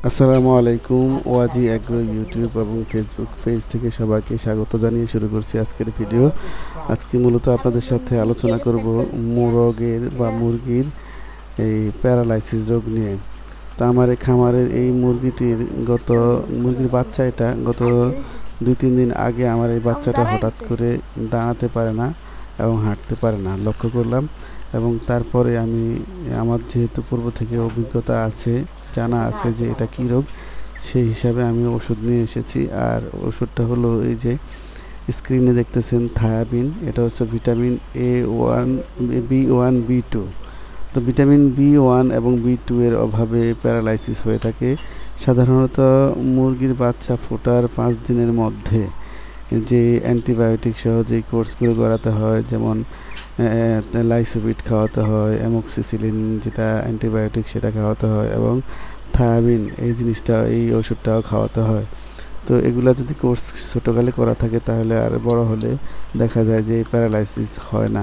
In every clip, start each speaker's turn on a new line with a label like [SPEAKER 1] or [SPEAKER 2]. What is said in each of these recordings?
[SPEAKER 1] আসসালামু আলাইকুম। ওয়াজি agro YouTube এবং ফেসবুক পেজ থেকে সবাইকে স্বাগত জানিয়ে শুরু করছি আজকের ভিডিও। আজকে মূলত আপনাদের সাথে আলোচনা করব মোরগের বা মুরগির এই প্যারালাইসিস রোগ নিয়ে। তো আমার এই খামারের এই মুরগির বাচ্চা এটা গত 2-3 দিন আগে আমার এই বাচ্চাটা হঠাৎ করে দাঁড়াতে পারে না এবং হাঁটতে পারে না লক্ষ্য করলাম। এবং তারপরে আমার যেহেতু পূর্ব থেকে অভিজ্ঞতা আছে, জানা আছে যে এটা কী রোগ, সেই হিসাবে আমি ওষুধ নিয়ে এসেছি। আর ওষুধটা হলো এই যে স্ক্রিনে দেখতেছেন থায়াবিন। এটা হচ্ছে ভিটামিন A1 B1 B2। তো ভিটামিন B1 এবং B2 এর অভাবে প্যারালাইসিস হয়ে থাকে। সাধারণত মুরগির বাচ্চা ফোটার 5 দিনের মধ্যে যে অ্যান্টিবায়োটিক সহ যেই কোর্সগুলো করাতে হয়, যেমন লাইসোভিট খাওয়াতে হয়, অ্যামোক্সিসিলিন যেটা অ্যান্টিবায়োটিক সেটা খাওয়াতে হয়, এবং থায়াবিন এই ওষুধটাও খাওয়াতে হয়। তো এগুলা যদি কোর্স ছোটোকালে করা থাকে তাহলে আর বড় হলে দেখা যায় যে প্যারালাইসিস হয় না।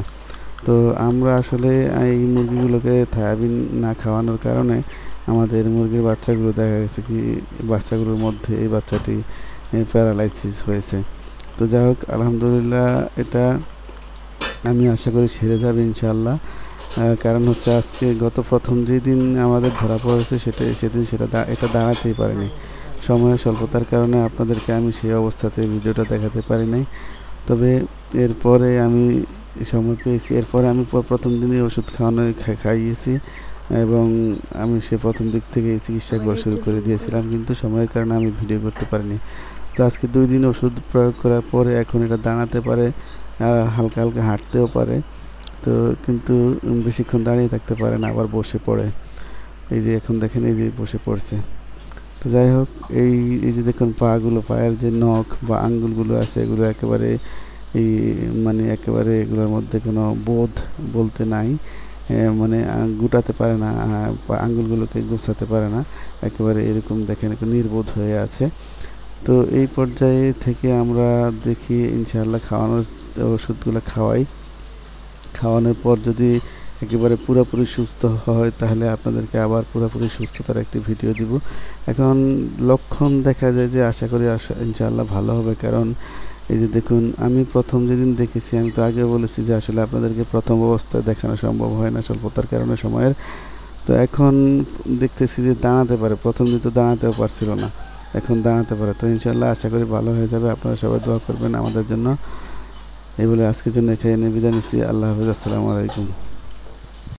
[SPEAKER 1] তো আমরা আসলে এই মুরগিগুলোকে থায়াবিন না খাওয়ানোর কারণে আমাদের মুরগির বাচ্চাগুলো দেখা গেছে কি বাচ্চাগুলোর মধ্যে এই বাচ্চাটি প্যারালাইসিস হয়েছে। তো যাই হোক, আলহামদুলিল্লাহ এটা আমি আশা করি সেরে যাবে ইনশাআল্লাহ। কারণ হচ্ছে আজকে প্রথম যেদিন আমাদের ধরা পড়েছে সেদিন এটা দাঁড়াতেই পারেনি। সময়ের স্বল্পতার কারণে আপনাদেরকে আমি সেই অবস্থাতে ভিডিওটা দেখাতে পারি নাই। তবে এরপরে আমি সময় পেয়েছি, এরপরে আমি প্রথম দিনই ওষুধ খাইয়েছি এবং আমি প্রথম দিক থেকে চিকিৎসা করা শুরু করে দিয়েছিলাম, কিন্তু সময়ের কারণে আমি ভিডিও করতে পারিনি। তো আজকে 2 দিন ওষুধ প্রয়োগ করার পরে এখন এটা দাঁড়াতে পারে আর হালকা হালকা হাঁটতেও পারে। তো কিন্তু বেশিক্ষণ দাঁড়িয়ে থাকতে পারে না, আবার বসে পড়ে। এই যে এখন দেখেন, এই যে বসে পড়ছে। তো যাই হোক, এই এই যে দেখুন পায়ের যে নখ বা আঙ্গুলগুলো আছে এগুলো একেবারে একেবারে এগুলোর মধ্যে কোনো বোধ বলতে নাই। গুটাতে পারে না, আঙ্গুলগুলোকে গোছাতে পারে না, একেবারে এরকম দেখেন একটু নির্বোধ হয়ে আছে। তো এই পর্যায়ে থেকে আমরা দেখি ইনশাআল্লাহ ওষুধগুলো খাওয়ানোর পর যদি একেবারে পুরোপুরি সুস্থ হয় তাহলে আপনাদেরকে আবার পুরোপুরি সুস্থতার একটি ভিডিও দিব। এখন লক্ষণ দেখা যায় যে আশা করি ইনশাআল্লাহ ভালো হবে। কারণ এই যে দেখুন, আমি প্রথম যেদিন দেখেছি, আমি তো আগে বলেছি যে আসলে আপনাদেরকে প্রথম অবস্থায় দেখানো সম্ভব হয় না স্বল্পতার কারণে সময়ের। তো এখন দেখতেছি যে দাঁড়াতে পারে। প্রথম দিন তো দাঁড়াতেও পারছিল না, এখন দাঁড়াতে পারে। তো ইনশাআল্লাহ আশা করি ভালো হয়ে যাবে। আপনারা সবাই দোয়া করবেন আমাদের জন্য। এই বলে আজকের জন্য এখানে বিদায় নিচ্ছি। আল্লাহ হাফেজ। আসসালামু আলাইকুম।